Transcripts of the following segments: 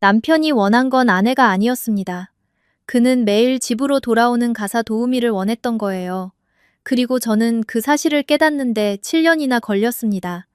남편이 원한 건 아내가 아니었습니다. 그는 매일 집으로 돌아오는 가사 도우미를 원했던 거예요. 그리고 저는 그 사실을 깨닫는데 7년이나 걸렸습니다.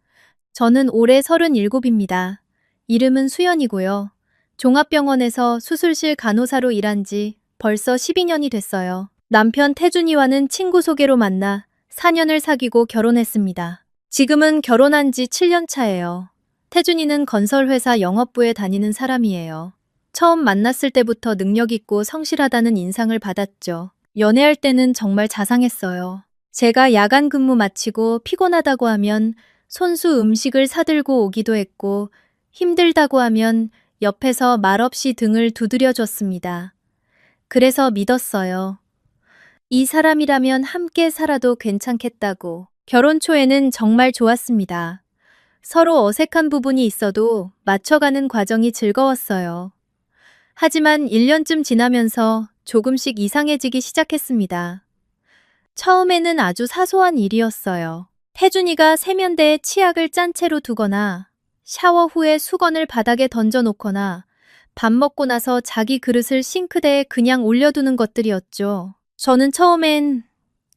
저는 올해 37입니다. 이름은 수연이고요. 종합병원에서 수술실 간호사로 일한 지 벌써 12년이 됐어요. 남편 태준이와는 친구 소개로 만나 4년을 사귀고 결혼했습니다. 지금은 결혼한 지 7년 차예요. 태준이는 건설회사 영업부에 다니는 사람이에요. 처음 만났을 때부터 능력 있고 성실하다는 인상을 받았죠. 연애할 때는 정말 자상했어요. 제가 야간 근무 마치고 피곤하다고 하면 손수 음식을 사들고 오기도 했고, 힘들다고 하면 옆에서 말없이 등을 두드려 줬습니다. 그래서 믿었어요. 이 사람이라면 함께 살아도 괜찮겠다고. 결혼 초에는 정말 좋았습니다. 서로 어색한 부분이 있어도 맞춰가는 과정이 즐거웠어요. 하지만 1년쯤 지나면서 조금씩 이상해지기 시작했습니다. 처음에는 아주 사소한 일이었어요. 태준이가 세면대에 치약을 짠 채로 두거나 샤워 후에 수건을 바닥에 던져놓거나 밥 먹고 나서 자기 그릇을 싱크대에 그냥 올려두는 것들이었죠. 저는 처음엔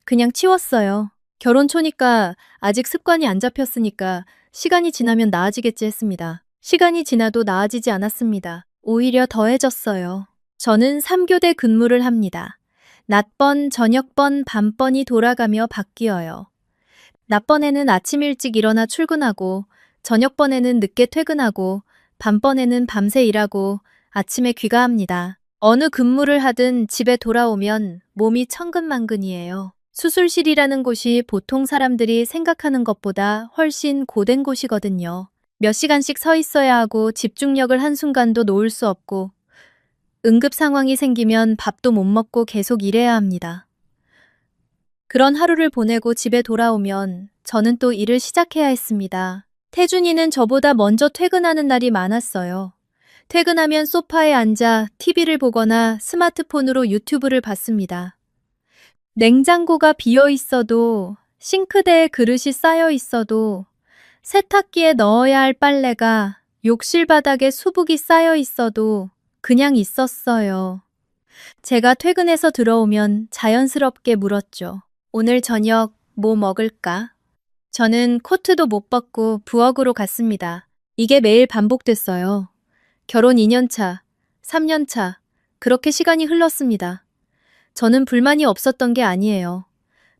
그냥 치웠어요. 결혼 초니까 아직 습관이 안 잡혔으니까 시간이 지나면 나아지겠지 했습니다. 시간이 지나도 나아지지 않았습니다. 오히려 더해졌어요. 저는 3교대 근무를 합니다. 낮번, 저녁번, 밤번이 돌아가며 바뀌어요. 낮번에는 아침 일찍 일어나 출근하고, 저녁번에는 늦게 퇴근하고, 밤번에는 밤새 일하고, 아침에 귀가합니다. 어느 근무를 하든 집에 돌아오면 몸이 천근만근이에요. 수술실이라는 곳이 보통 사람들이 생각하는 것보다 훨씬 고된 곳이거든요. 몇 시간씩 서 있어야 하고 집중력을 한순간도 놓을 수 없고, 응급 상황이 생기면 밥도 못 먹고 계속 일해야 합니다. 그런 하루를 보내고 집에 돌아오면 저는 또 일을 시작해야 했습니다. 태준이는 저보다 먼저 퇴근하는 날이 많았어요. 퇴근하면 소파에 앉아 TV를 보거나 스마트폰으로 유튜브를 봤습니다. 냉장고가 비어 있어도, 싱크대에 그릇이 쌓여 있어도, 세탁기에 넣어야 할 빨래가 욕실 바닥에 수북이 쌓여 있어도 그냥 있었어요. 제가 퇴근해서 들어오면 자연스럽게 물었죠. 오늘 저녁 뭐 먹을까? 저는 코트도 못 벗고 부엌으로 갔습니다. 이게 매일 반복됐어요. 결혼 2년 차, 3년 차, 그렇게 시간이 흘렀습니다. 저는 불만이 없었던 게 아니에요.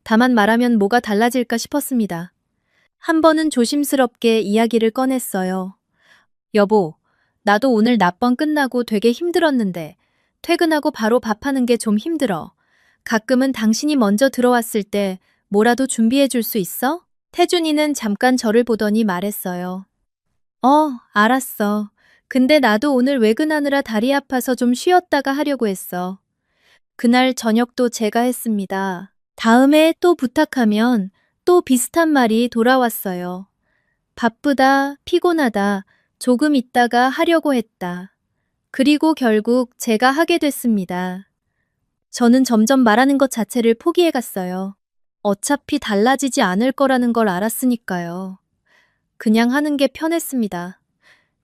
다만 말하면 뭐가 달라질까 싶었습니다. 한 번은 조심스럽게 이야기를 꺼냈어요. 여보, 나도 오늘 낮번 끝나고 되게 힘들었는데 퇴근하고 바로 밥하는 게 좀 힘들어. 가끔은 당신이 먼저 들어왔을 때 뭐라도 준비해 줄 수 있어? 태준이는 잠깐 저를 보더니 말했어요. 알았어. 근데 나도 오늘 외근하느라 다리 아파서 좀 쉬었다가 하려고 했어. 그날 저녁도 제가 했습니다. 다음에 또 부탁하면 또 비슷한 말이 돌아왔어요. 바쁘다, 피곤하다, 조금 있다가 하려고 했다. 그리고 결국 제가 하게 됐습니다. 저는 점점 말하는 것 자체를 포기해 갔어요. 어차피 달라지지 않을 거라는 걸 알았으니까요. 그냥 하는 게 편했습니다.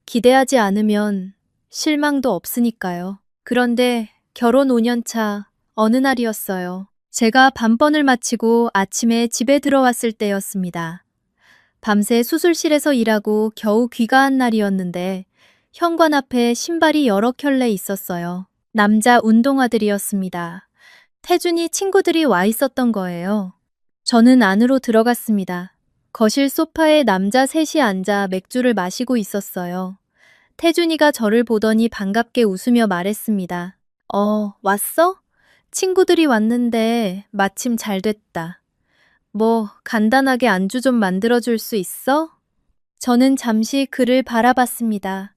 기대하지 않으면 실망도 없으니까요. 그런데 결혼 5년 차 어느 날이었어요. 제가 밤번을 마치고 아침에 집에 들어왔을 때였습니다. 밤새 수술실에서 일하고 겨우 귀가한 날이었는데 현관 앞에 신발이 여러 켤레 있었어요. 남자 운동화들이었습니다. 태준이 친구들이 와 있었던 거예요. 저는 안으로 들어갔습니다. 거실 소파에 남자 셋이 앉아 맥주를 마시고 있었어요. 태준이가 저를 보더니 반갑게 웃으며 말했습니다. 왔어? 친구들이 왔는데 마침 잘 됐다. 뭐 간단하게 안주 좀 만들어줄 수 있어? 저는 잠시 그를 바라봤습니다.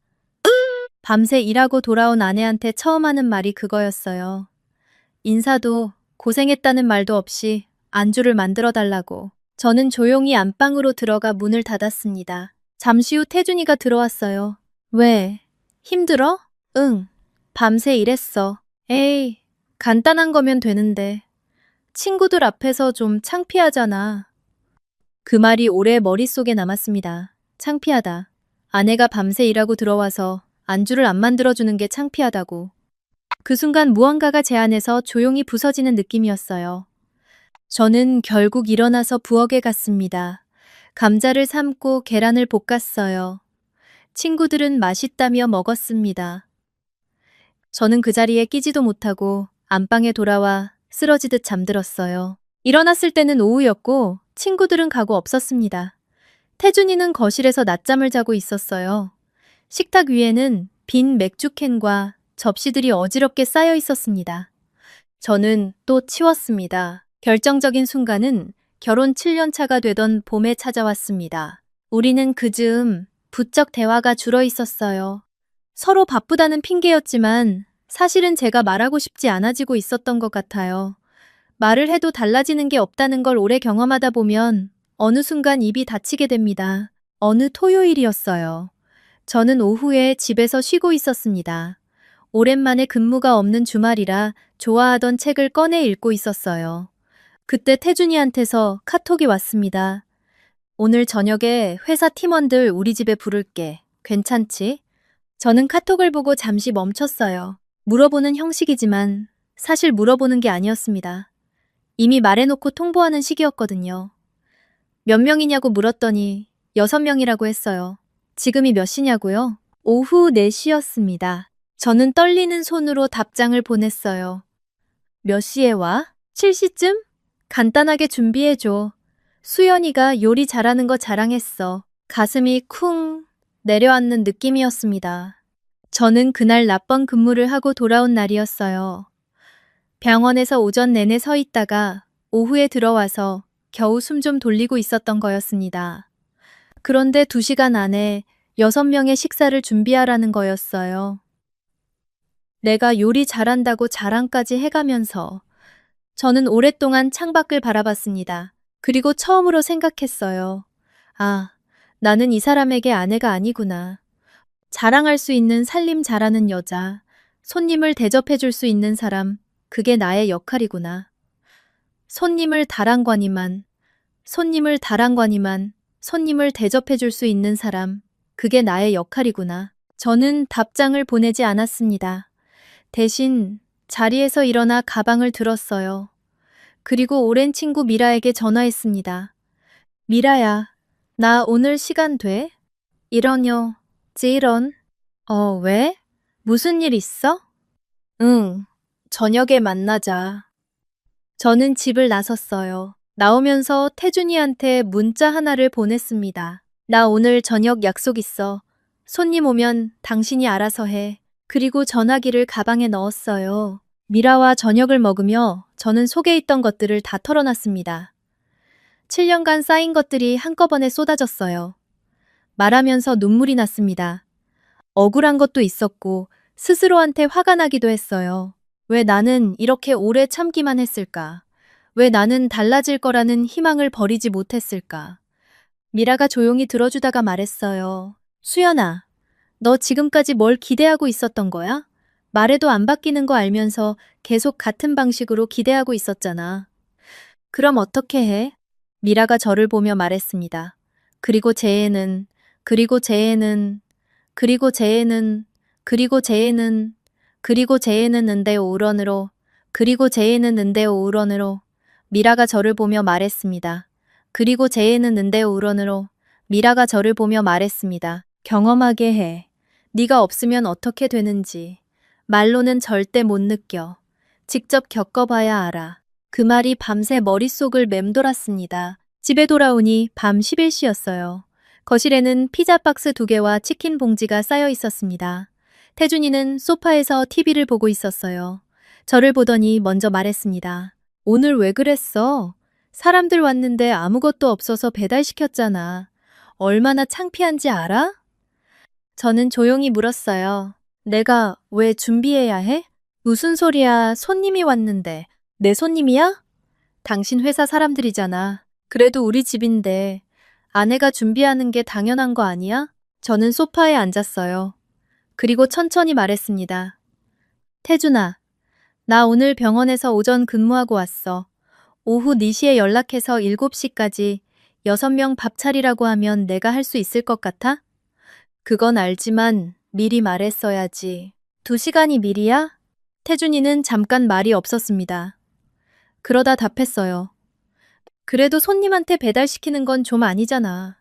밤새 일하고 돌아온 아내한테 처음 하는 말이 그거였어요. 인사도 고생했다는 말도 없이 안주를 만들어 달라고. 저는 조용히 안방으로 들어가 문을 닫았습니다. 잠시 후 태준이가 들어왔어요. 왜? 힘들어? 응. 밤새 일했어. 에이, 간단한 거면 되는데. 친구들 앞에서 좀 창피하잖아. 그 말이 오래 머릿속에 남았습니다. 창피하다. 아내가 밤새 일하고 들어와서 안주를 안 만들어주는 게 창피하다고. 그 순간 무언가가 제 안에서 조용히 부서지는 느낌이었어요. 저는 결국 일어나서 부엌에 갔습니다. 감자를 삶고 계란을 볶았어요. 친구들은 맛있다며 먹었습니다. 저는 그 자리에 끼지도 못하고 안방에 돌아와 쓰러지듯 잠들었어요. 일어났을 때는 오후였고 친구들은 가고 없었습니다. 태준이는 거실에서 낮잠을 자고 있었어요. 식탁 위에는 빈 맥주캔과 접시들이 어지럽게 쌓여 있었습니다. 저는 또 치웠습니다. 결정적인 순간은 결혼 7년 차가 되던 봄에 찾아왔습니다. 우리는 그 즈음 부쩍 대화가 줄어 있었어요. 서로 바쁘다는 핑계였지만 사실은 제가 말하고 싶지 않아지고 있었던 것 같아요. 말을 해도 달라지는 게 없다는 걸 오래 경험하다 보면 어느 순간 입이 닫히게 됩니다. 어느 토요일이었어요. 저는 오후에 집에서 쉬고 있었습니다. 오랜만에 근무가 없는 주말이라 좋아하던 책을 꺼내 읽고 있었어요. 그때 태준이한테서 카톡이 왔습니다. 오늘 저녁에 회사 팀원들 우리 집에 부를게. 괜찮지? 저는 카톡을 보고 잠시 멈췄어요. 물어보는 형식이지만 사실 물어보는 게 아니었습니다. 이미 말해놓고 통보하는 시기였거든요. 몇 명이냐고 물었더니 6명이라고 했어요. 지금이 몇 시냐고요? 오후 4시였습니다. 저는 떨리는 손으로 답장을 보냈어요. 몇 시에 와? 7시쯤? 간단하게 준비해줘. 수연이가 요리 잘하는 거 자랑했어. 가슴이 쿵 내려앉는 느낌이었습니다. 저는 그날 낮번 근무를 하고 돌아온 날이었어요. 병원에서 오전 내내 서 있다가 오후에 들어와서 겨우 숨 좀 돌리고 있었던 거였습니다. 그런데 2시간 안에 6명의 식사를 준비하라는 거였어요. 내가 요리 잘한다고 자랑까지 해가면서 저는 오랫동안 창밖을 바라봤습니다. 그리고 처음으로 생각했어요. 아, 나는 이 사람에게 아내가 아니구나. 자랑할 수 있는 살림 잘하는 여자, 손님을 대접해 줄 수 있는 사람, 그게 나의 역할이구나. 손님을 다랑거니만, 손님을 다랑거니만, 손님을 대접해 줄 수 있는 사람, 그게 나의 역할이구나. 저는 답장을 보내지 않았습니다. 대신 자리에서 일어나 가방을 들었어요. 그리고 오랜 친구 미라에게 전화했습니다. 미라야, 나 오늘 시간 돼? 이러뇨, 지런. 왜? 무슨 일 있어? 응, 저녁에 만나자. 저는 집을 나섰어요. 나오면서 태준이한테 문자 하나를 보냈습니다. 나 오늘 저녁 약속 있어. 손님 오면 당신이 알아서 해. 그리고 전화기를 가방에 넣었어요. 미라와 저녁을 먹으며 저는 속에 있던 것들을 다 털어놨습니다. 7년간 쌓인 것들이 한꺼번에 쏟아졌어요. 말하면서 눈물이 났습니다. 억울한 것도 있었고 스스로한테 화가 나기도 했어요. 왜 나는 이렇게 오래 참기만 했을까? 왜 나는 달라질 거라는 희망을 버리지 못했을까? 미라가 조용히 들어주다가 말했어요. 수연아, 너 지금까지 뭘 기대하고 있었던 거야? 말해도 안 바뀌는 거 알면서 계속 같은 방식으로 기대하고 있었잖아. 그럼 어떻게 해? 미라가 저를 보며 말했습니다. 그리고 제 애는, 그리고 제 애는, 그리고 제 애는, 그리고 제 애는, 그리고 제 애는 은대 오런으로, 그리고 제 애는 은대 오런으로, 미라가 저를 보며 말했습니다. 그리고 제 애는 은대 오런으로, 미라가 저를 보며 말했습니다. 경험하게 해. 네가 없으면 어떻게 되는지. 말로는 절대 못 느껴. 직접 겪어봐야 알아. 그 말이 밤새 머릿속을 맴돌았습니다. 집에 돌아오니 밤 11시였어요. 거실에는 피자 박스 2개와 치킨 봉지가 쌓여 있었습니다. 태준이는 소파에서 TV를 보고 있었어요. 저를 보더니 먼저 말했습니다. 오늘 왜 그랬어? 사람들 왔는데 아무것도 없어서 배달시켰잖아. 얼마나 창피한지 알아? 저는 조용히 물었어요. 내가 왜 준비해야 해? 무슨 소리야, 손님이 왔는데. 내 손님이야? 당신 회사 사람들이잖아. 그래도 우리 집인데 아내가 준비하는 게 당연한 거 아니야? 저는 소파에 앉았어요. 그리고 천천히 말했습니다. 태준아, 나 오늘 병원에서 오전 근무하고 왔어. 오후 4시에 연락해서 7시까지 6명 밥 차리라고 하면 내가 할 수 있을 것 같아? 그건 알지만 미리 말했어야지. 2시간이 미리야? 태준이는 잠깐 말이 없었습니다. 그러다 답했어요. 그래도 손님한테 배달시키는 건 좀 아니잖아.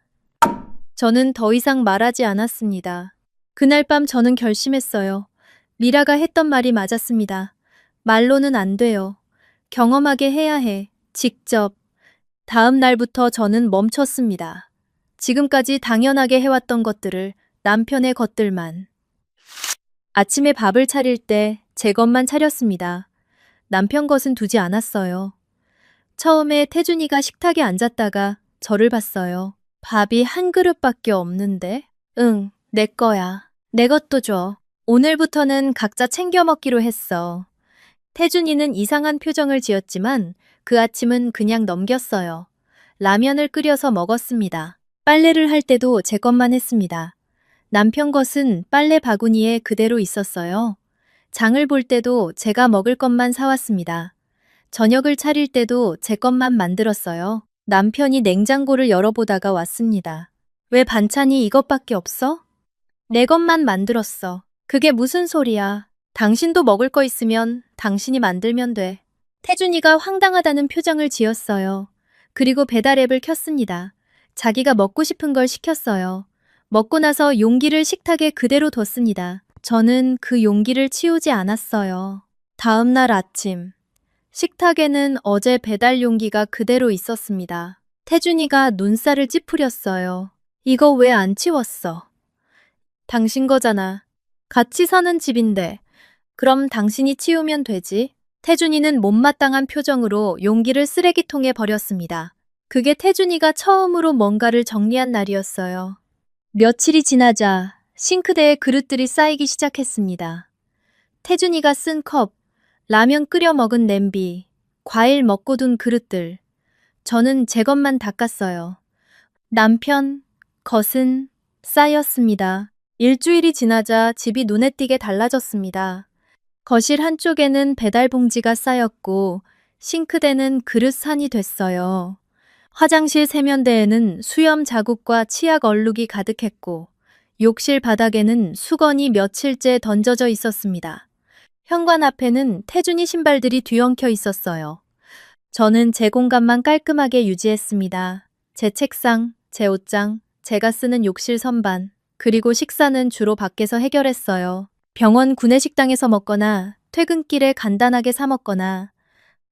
저는 더 이상 말하지 않았습니다. 그날 밤 저는 결심했어요. 미라가 했던 말이 맞았습니다. 말로는 안 돼요. 경험하게 해야 해. 직접. 다음 날부터 저는 멈췄습니다. 지금까지 당연하게 해왔던 것들을, 남편의 것들만. 아침에 밥을 차릴 때 제 것만 차렸습니다. 남편 것은 두지 않았어요. 처음에 태준이가 식탁에 앉았다가 저를 봤어요. 밥이 한 그릇밖에 없는데? 응, 내 거야. 내 것도 줘. 오늘부터는 각자 챙겨 먹기로 했어. 태준이는 이상한 표정을 지었지만 그 아침은 그냥 넘겼어요. 라면을 끓여서 먹었습니다. 빨래를 할 때도 제 것만 했습니다. 남편 것은 빨래 바구니에 그대로 있었어요. 장을 볼 때도 제가 먹을 것만 사왔습니다. 저녁을 차릴 때도 제 것만 만들었어요. 남편이 냉장고를 열어보다가 왔습니다. 왜 반찬이 이것밖에 없어? 내 것만 만들었어. 그게 무슨 소리야. 당신도 먹을 거 있으면 당신이 만들면 돼. 태준이가 황당하다는 표정을 지었어요. 그리고 배달 앱을 켰습니다. 자기가 먹고 싶은 걸 시켰어요. 먹고 나서 용기를 식탁에 그대로 뒀습니다. 저는 그 용기를 치우지 않았어요. 다음 날 아침. 식탁에는 어제 배달 용기가 그대로 있었습니다. 태준이가 눈살을 찌푸렸어요. 이거 왜 안 치웠어? 당신 거잖아. 같이 사는 집인데. 그럼 당신이 치우면 되지. 태준이는 못마땅한 표정으로 용기를 쓰레기통에 버렸습니다. 그게 태준이가 처음으로 뭔가를 정리한 날이었어요. 며칠이 지나자 싱크대에 그릇들이 쌓이기 시작했습니다. 태준이가 쓴 컵, 라면 끓여 먹은 냄비, 과일 먹고 둔 그릇들. 저는 제 것만 닦았어요. 남편 것은 쌓였습니다. 일주일이 지나자 집이 눈에 띄게 달라졌습니다. 거실 한쪽에는 배달 봉지가 쌓였고 싱크대는 그릇 산이 됐어요. 화장실 세면대에는 수염 자국과 치약 얼룩이 가득했고 욕실 바닥에는 수건이 며칠째 던져져 있었습니다. 현관 앞에는 태준이 신발들이 뒤엉켜 있었어요. 저는 제 공간만 깔끔하게 유지했습니다. 제 책상, 제 옷장, 제가 쓰는 욕실 선반, 그리고 식사는 주로 밖에서 해결했어요. 병원 구내식당에서 먹거나 퇴근길에 간단하게 사 먹거나.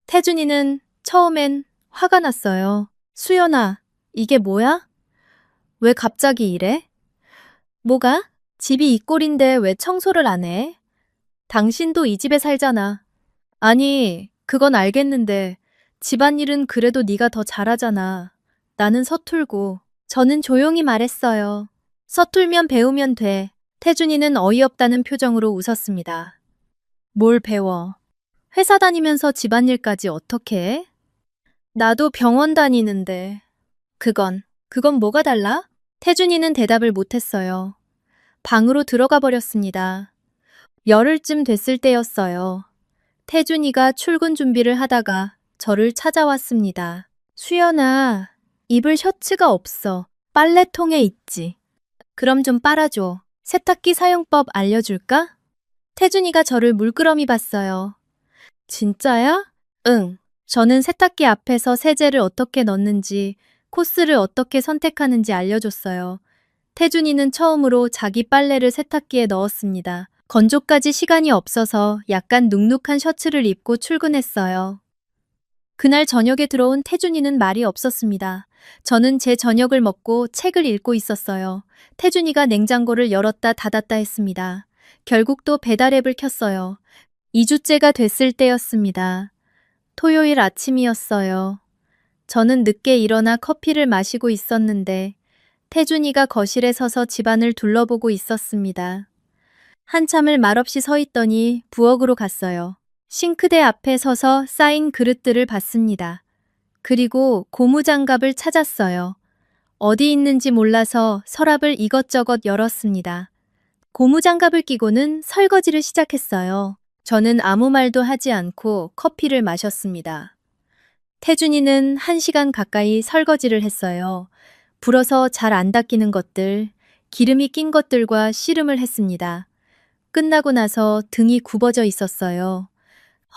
태준이는 처음엔 화가 났어요. 수연아, 이게 뭐야? 왜 갑자기 이래? 뭐가? 집이 이 꼴인데 왜 청소를 안 해? 당신도 이 집에 살잖아. 아니, 그건 알겠는데 집안일은 그래도 네가 더 잘하잖아. 나는 서툴고. 저는 조용히 말했어요. 서툴면 배우면 돼. 태준이는 어이없다는 표정으로 웃었습니다. 뭘 배워? 회사 다니면서 집안일까지 어떻게 해? 나도 병원 다니는데. 그건 뭐가 달라? 태준이는 대답을 못했어요. 방으로 들어가 버렸습니다. 열흘쯤 됐을 때였어요. 태준이가 출근 준비를 하다가 저를 찾아왔습니다. 수연아, 입을 셔츠가 없어. 빨래통에 있지. 그럼 좀 빨아줘. 세탁기 사용법 알려줄까? 태준이가 저를 물끄러미 봤어요. 진짜야? 응. 저는 세탁기 앞에서 세제를 어떻게 넣는지, 코스를 어떻게 선택하는지 알려줬어요. 태준이는 처음으로 자기 빨래를 세탁기에 넣었습니다. 건조까지 시간이 없어서 약간 눅눅한 셔츠를 입고 출근했어요. 그날 저녁에 들어온 태준이는 말이 없었습니다. 저는 제 저녁을 먹고 책을 읽고 있었어요. 태준이가 냉장고를 열었다 닫았다 했습니다. 결국 또 배달 앱을 켰어요. 2주째가 됐을 때였습니다. 토요일 아침이었어요. 저는 늦게 일어나 커피를 마시고 있었는데 태준이가 거실에 서서 집안을 둘러보고 있었습니다. 한참을 말없이 서 있더니 부엌으로 갔어요. 싱크대 앞에 서서 쌓인 그릇들을 봤습니다. 그리고 고무장갑을 찾았어요. 어디 있는지 몰라서 서랍을 이것저것 열었습니다. 고무장갑을 끼고는 설거지를 시작했어요. 저는 아무 말도 하지 않고 커피를 마셨습니다. 태준이는 1시간 가까이 설거지를 했어요. 불어서 잘 안 닦이는 것들, 기름이 낀 것들과 씨름을 했습니다. 끝나고 나서 등이 굽어져 있었어요.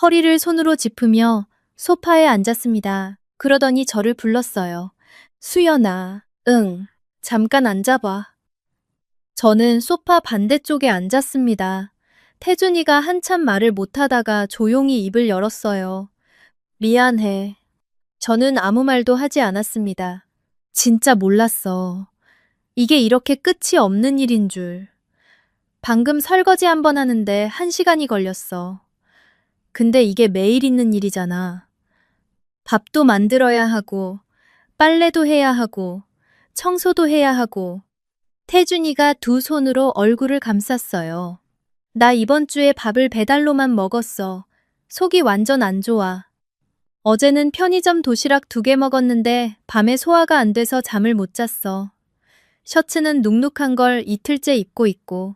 허리를 손으로 짚으며 소파에 앉았습니다. 그러더니 저를 불렀어요. 수연아, 응, 잠깐 앉아봐. 저는 소파 반대쪽에 앉았습니다. 태준이가 한참 말을 못하다가 조용히 입을 열었어요. 미안해. 저는 아무 말도 하지 않았습니다. 진짜 몰랐어. 이게 이렇게 끝이 없는 일인 줄. 방금 설거지 한 번 하는데 1시간이 걸렸어. 근데 이게 매일 있는 일이잖아. 밥도 만들어야 하고, 빨래도 해야 하고, 청소도 해야 하고. 태준이가 두 손으로 얼굴을 감쌌어요. 나 이번 주에 밥을 배달로만 먹었어. 속이 완전 안 좋아. 어제는 편의점 도시락 2개 먹었는데 밤에 소화가 안 돼서 잠을 못 잤어. 셔츠는 눅눅한 걸 이틀째 입고 있고.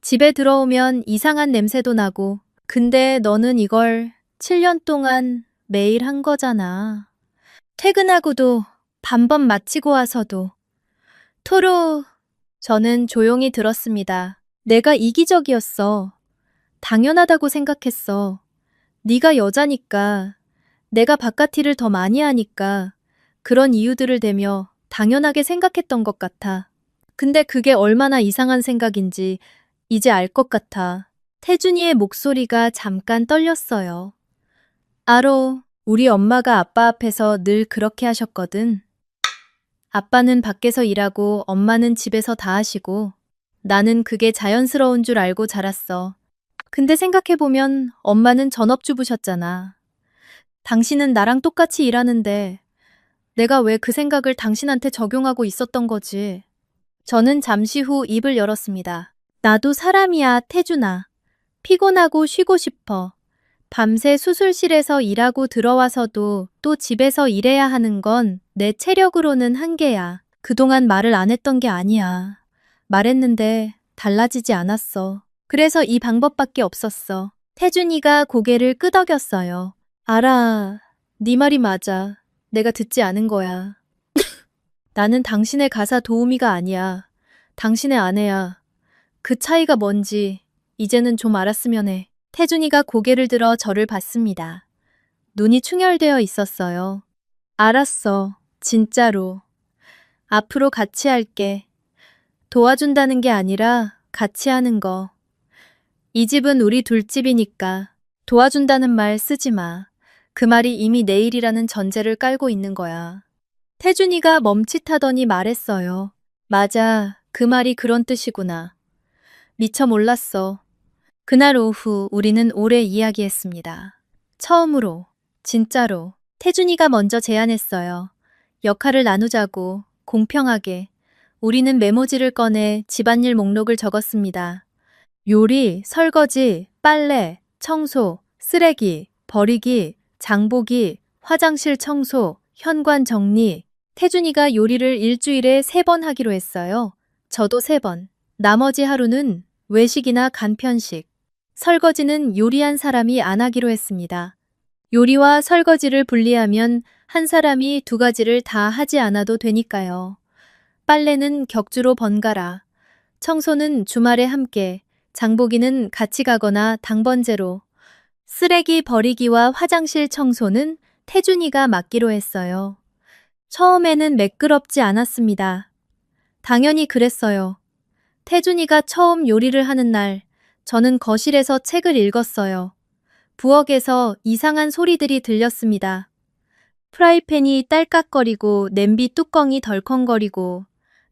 집에 들어오면 이상한 냄새도 나고. 근데 너는 이걸 7년 동안 매일 한 거잖아. 퇴근하고도, 반번 마치고 와서도. 토로. 저는 조용히 들었습니다. 내가 이기적이었어. 당연하다고 생각했어. 네가 여자니까, 내가 바깥 일을 더 많이 하니까 그런 이유들을 대며 당연하게 생각했던 것 같아. 근데 그게 얼마나 이상한 생각인지 이제 알 것 같아. 태준이의 목소리가 잠깐 떨렸어요. 알어. 우리 엄마가 아빠 앞에서 늘 그렇게 하셨거든. 아빠는 밖에서 일하고 엄마는 집에서 다 하시고 나는 그게 자연스러운 줄 알고 자랐어. 근데 생각해보면 엄마는 전업주부셨잖아. 당신은 나랑 똑같이 일하는데 내가 왜 그 생각을 당신한테 적용하고 있었던 거지? 저는 잠시 후 입을 열었습니다. 나도 사람이야, 태준아. 피곤하고 쉬고 싶어. 밤새 수술실에서 일하고 들어와서도 또 집에서 일해야 하는 건 내 체력으로는 한계야. 그동안 말을 안 했던 게 아니야. 말했는데 달라지지 않았어. 그래서 이 방법밖에 없었어. 태준이가 고개를 끄덕였어요. 알아. 네 말이 맞아. 내가 듣지 않은 거야. 나는 당신의 가사 도우미가 아니야. 당신의 아내야. 그 차이가 뭔지 이제는 좀 알았으면 해. 태준이가 고개를 들어 저를 봤습니다. 눈이 충혈되어 있었어요. 알았어. 진짜로. 앞으로 같이 할게. 도와준다는 게 아니라 같이 하는 거. 이 집은 우리 둘 집이니까 도와준다는 말 쓰지 마. 그 말이 이미 내일이라는 전제를 깔고 있는 거야. 태준이가 멈칫하더니 말했어요. 맞아. 그 말이 그런 뜻이구나. 미처 몰랐어. 그날 오후 우리는 오래 이야기했습니다. 처음으로, 진짜로. 태준이가 먼저 제안했어요. 역할을 나누자고, 공평하게. 우리는 메모지를 꺼내 집안일 목록을 적었습니다. 요리, 설거지, 빨래, 청소, 쓰레기, 버리기, 장보기, 화장실 청소, 현관 정리. 태준이가 요리를 일주일에 3번 하기로 했어요. 저도 3번. 나머지 하루는 외식이나 간편식. 설거지는 요리한 사람이 안 하기로 했습니다. 요리와 설거지를 분리하면 한 사람이 2가지를 다 하지 않아도 되니까요. 빨래는 격주로 번갈아. 청소는 주말에 함께. 장보기는 같이 가거나 당번제로. 쓰레기 버리기와 화장실 청소는 태준이가 맡기로 했어요. 처음에는 매끄럽지 않았습니다. 당연히 그랬어요. 태준이가 처음 요리를 하는 날, 저는 거실에서 책을 읽었어요. 부엌에서 이상한 소리들이 들렸습니다. 프라이팬이 딸깍거리고 냄비 뚜껑이 덜컹거리고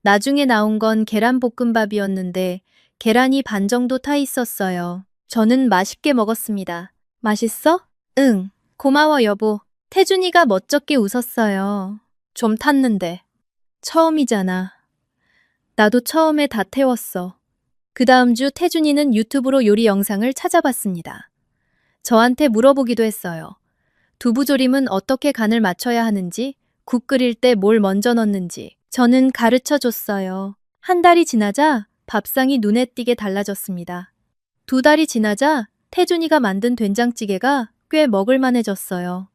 나중에 나온 건 계란볶음밥이었는데 계란이 반 정도 타 있었어요. 저는 맛있게 먹었습니다. 맛있어? 응. 고마워 여보. 태준이가 멋쩍게 웃었어요. 좀 탔는데. 처음이잖아. 나도 처음에 다 태웠어. 그 다음 주 태준이는 유튜브로 요리 영상을 찾아봤습니다. 저한테 물어보기도 했어요. 두부조림은 어떻게 간을 맞춰야 하는지, 국 끓일 때 뭘 먼저 넣는지. 저는 가르쳐 줬어요. 한 달이 지나자 밥상이 눈에 띄게 달라졌습니다. 2달이 지나자 태준이가 만든 된장찌개가 꽤 먹을만해졌어요.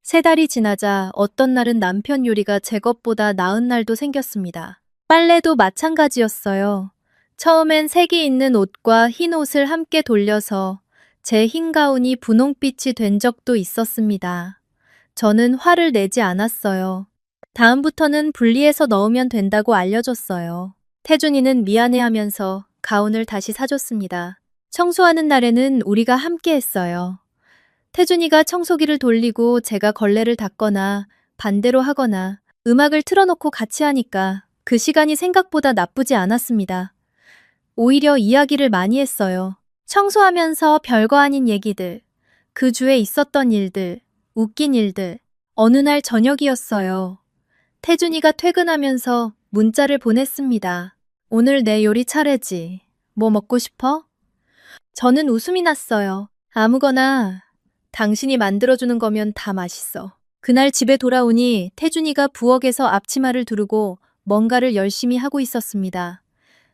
3달이 지나자 어떤 날은 남편 요리가 제 것보다 나은 날도 생겼습니다. 빨래도 마찬가지였어요. 처음엔 색이 있는 옷과 흰 옷을 함께 돌려서 제 흰 가운이 분홍빛이 된 적도 있었습니다. 저는 화를 내지 않았어요. 다음부터는 분리해서 넣으면 된다고 알려줬어요. 태준이는 미안해하면서 가운을 다시 사줬습니다. 청소하는 날에는 우리가 함께 했어요. 태준이가 청소기를 돌리고 제가 걸레를 닦거나 반대로 하거나 음악을 틀어놓고 같이 하니까 그 시간이 생각보다 나쁘지 않았습니다. 오히려 이야기를 많이 했어요. 청소하면서 별거 아닌 얘기들, 그 주에 있었던 일들, 웃긴 일들. 어느 날 저녁이었어요. 태준이가 퇴근하면서 문자를 보냈습니다. 오늘 내 요리 차례지. 뭐 먹고 싶어? 저는 웃음이 났어요. 아무거나. 당신이 만들어주는 거면 다 맛있어. 그날 집에 돌아오니 태준이가 부엌에서 앞치마를 두르고 뭔가를 열심히 하고 있었습니다.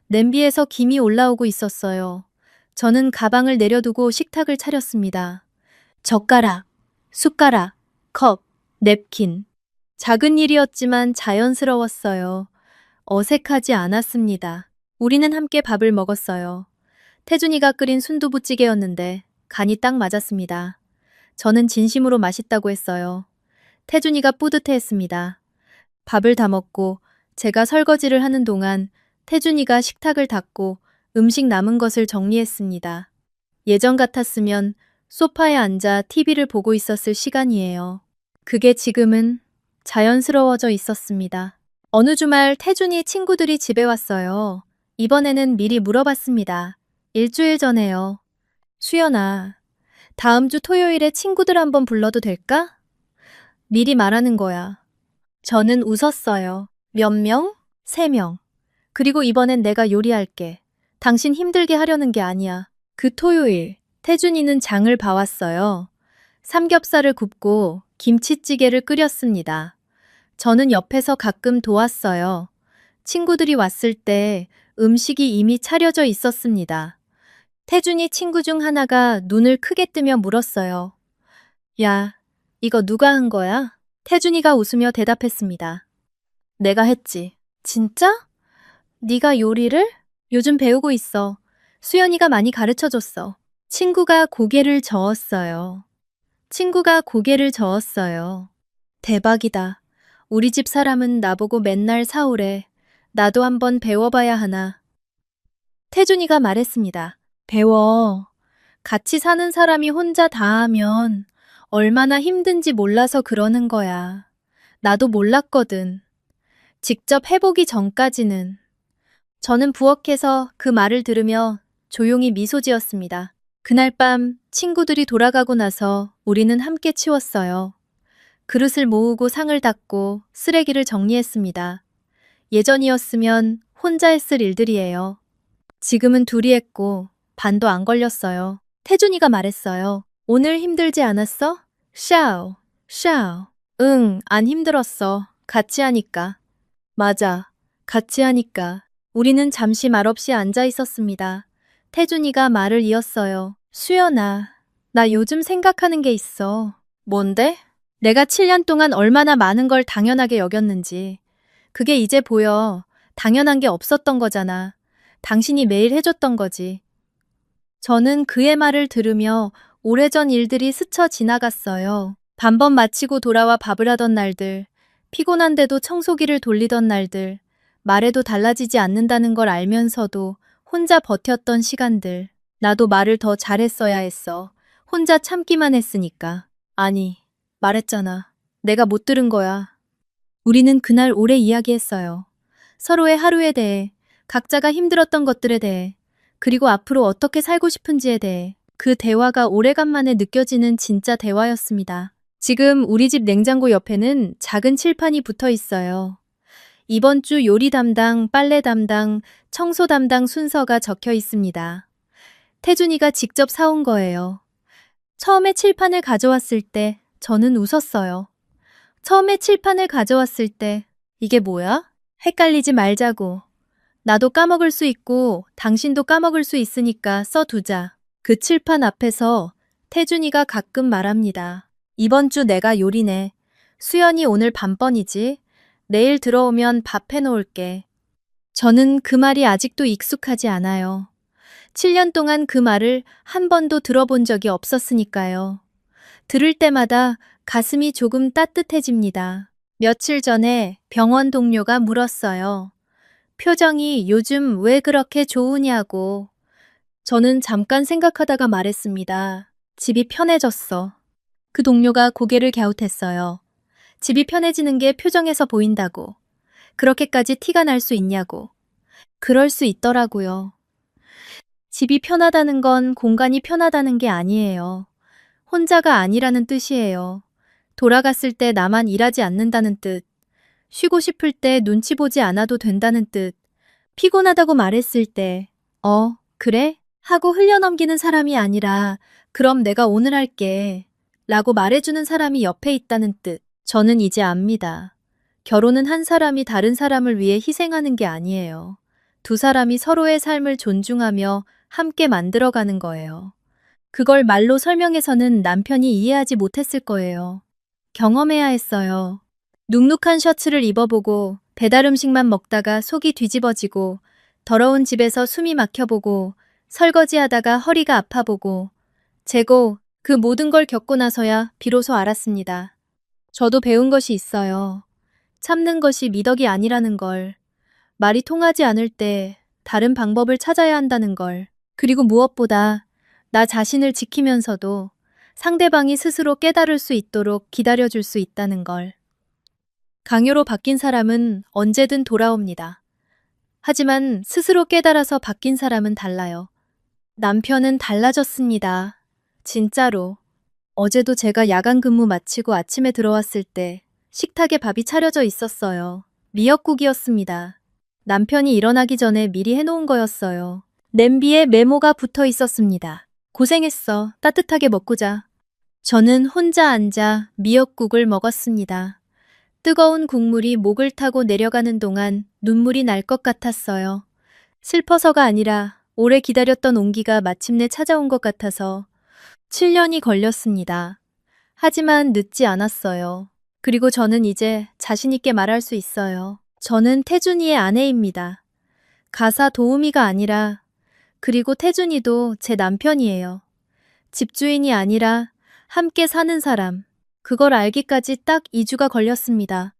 냄비에서 김이 올라오고 있었어요. 저는 가방을 내려두고 식탁을 차렸습니다. 젓가락, 숟가락, 컵, 냅킨. 작은 일이었지만 자연스러웠어요. 어색하지 않았습니다. 우리는 함께 밥을 먹었어요. 태준이가 끓인 순두부찌개였는데 간이 딱 맞았습니다. 저는 진심으로 맛있다고 했어요. 태준이가 뿌듯해했습니다. 밥을 다 먹고 제가 설거지를 하는 동안 태준이가 식탁을 닦고 음식 남은 것을 정리했습니다. 예전 같았으면 소파에 앉아 TV를 보고 있었을 시간이에요. 그게 지금은 자연스러워져 있었습니다. 어느 주말 태준이 친구들이 집에 왔어요. 이번에는 미리 물어봤습니다. 일주일 전에요. 수연아, 다음 주 토요일에 친구들 한번 불러도 될까? 미리 말하는 거야. 저는 웃었어요. 몇 명? 3명. 그리고 이번엔 내가 요리할게. 당신 힘들게 하려는 게 아니야. 그 토요일, 태준이는 장을 봐왔어요. 삼겹살을 굽고 김치찌개를 끓였습니다. 저는 옆에서 가끔 도왔어요. 친구들이 왔을 때 음식이 이미 차려져 있었습니다. 태준이 친구 중 하나가 눈을 크게 뜨며 물었어요. 야, 이거 누가 한 거야? 태준이가 웃으며 대답했습니다. 내가 했지. 진짜? 네가 요리를? 요즘 배우고 있어. 수연이가 많이 가르쳐줬어. 친구가 고개를 저었어요. 친구가 고개를 저었어요. 대박이다. 우리 집 사람은 나보고 맨날 사오래. 나도 한번 배워봐야 하나. 태준이가 말했습니다. 배워. 같이 사는 사람이 혼자 다 하면 얼마나 힘든지 몰라서 그러는 거야. 나도 몰랐거든. 직접 해보기 전까지는. 저는 부엌에서 그 말을 들으며 조용히 미소 지었습니다. 그날 밤 친구들이 돌아가고 나서 우리는 함께 치웠어요. 그릇을 모으고 상을 닦고 쓰레기를 정리했습니다. 예전이었으면 혼자 했을 일들이에요. 지금은 둘이 했고 반도 안 걸렸어요. 태준이가 말했어요. 오늘 힘들지 않았어? 샤오, 샤오. 응, 안 힘들었어. 같이 하니까. 맞아. 같이 하니까. 우리는 잠시 말없이 앉아 있었습니다. 태준이가 말을 이었어요. 수연아, 나 요즘 생각하는 게 있어. 뭔데? 내가 7년 동안 얼마나 많은 걸 당연하게 여겼는지. 그게 이제 보여. 당연한 게 없었던 거잖아. 당신이 매일 해줬던 거지. 저는 그의 말을 들으며 오래전 일들이 스쳐 지나갔어요. 반번 마치고 돌아와 밥을 하던 날들, 피곤한데도 청소기를 돌리던 날들, 말해도 달라지지 않는다는 걸 알면서도 혼자 버텼던 시간들. 나도 말을 더 잘했어야 했어. 혼자 참기만 했으니까. 아니, 말했잖아. 내가 못 들은 거야. 우리는 그날 오래 이야기했어요. 서로의 하루에 대해, 각자가 힘들었던 것들에 대해, 그리고 앞으로 어떻게 살고 싶은지에 대해. 그 대화가 오래간만에 느껴지는 진짜 대화였습니다. 지금 우리 집 냉장고 옆에는 작은 칠판이 붙어 있어요. 이번 주 요리 담당, 빨래 담당, 청소 담당 순서가 적혀 있습니다. 태준이가 직접 사온 거예요. 처음에 칠판을 가져왔을 때 저는 웃었어요. 처음에 칠판을 가져왔을 때 이게 뭐야? 헷갈리지 말자고. 나도 까먹을 수 있고 당신도 까먹을 수 있으니까 써두자. 그 칠판 앞에서 태준이가 가끔 말합니다. 이번 주 내가 요리네. 수연이 오늘 밤번이지. 내일 들어오면 밥 해놓을게. 저는 그 말이 아직도 익숙하지 않아요. 7년 동안 그 말을 한 번도 들어본 적이 없었으니까요. 들을 때마다 가슴이 조금 따뜻해집니다. 며칠 전에 병원 동료가 물었어요. 표정이 요즘 왜 그렇게 좋으냐고. 저는 잠깐 생각하다가 말했습니다. 집이 편해졌어. 그 동료가 고개를 갸웃했어요. 집이 편해지는 게 표정에서 보인다고. 그렇게까지 티가 날 수 있냐고. 그럴 수 있더라고요. 집이 편하다는 건 공간이 편하다는 게 아니에요. 혼자가 아니라는 뜻이에요. 돌아갔을 때 나만 일하지 않는다는 뜻. 쉬고 싶을 때 눈치 보지 않아도 된다는 뜻. 피곤하다고 말했을 때, 그래? 하고 흘려넘기는 사람이 아니라, 그럼 내가 오늘 할게. 라고 말해주는 사람이 옆에 있다는 뜻. 저는 이제 압니다. 결혼은 한 사람이 다른 사람을 위해 희생하는 게 아니에요. 두 사람이 서로의 삶을 존중하며 함께 만들어가는 거예요. 그걸 말로 설명해서는 남편이 이해하지 못했을 거예요. 경험해야 했어요. 눅눅한 셔츠를 입어보고 배달 음식만 먹다가 속이 뒤집어지고 더러운 집에서 숨이 막혀보고 설거지하다가 허리가 아파보고 재고 그 모든 걸 겪고 나서야 비로소 알았습니다. 저도 배운 것이 있어요. 참는 것이 미덕이 아니라는 걸. 말이 통하지 않을 때 다른 방법을 찾아야 한다는 걸. 그리고 무엇보다 나 자신을 지키면서도 상대방이 스스로 깨달을 수 있도록 기다려줄 수 있다는 걸. 강요로 바뀐 사람은 언제든 돌아옵니다. 하지만 스스로 깨달아서 바뀐 사람은 달라요. 남편은 달라졌습니다. 진짜로. 어제도 제가 야간 근무 마치고 아침에 들어왔을 때 식탁에 밥이 차려져 있었어요. 미역국이었습니다. 남편이 일어나기 전에 미리 해놓은 거였어요. 냄비에 메모가 붙어 있었습니다. 고생했어. 따뜻하게 먹고 자. 저는 혼자 앉아 미역국을 먹었습니다. 뜨거운 국물이 목을 타고 내려가는 동안 눈물이 날 것 같았어요. 슬퍼서가 아니라 오래 기다렸던 온기가 마침내 찾아온 것 같아서 7년이 걸렸습니다. 하지만 늦지 않았어요. 그리고 저는 이제 자신있게 말할 수 있어요. 저는 태준이의 아내입니다. 가사 도우미가 아니라, 그리고 태준이도 제 남편이에요. 집주인이 아니라 함께 사는 사람. 그걸 알기까지 딱 2주가 걸렸습니다.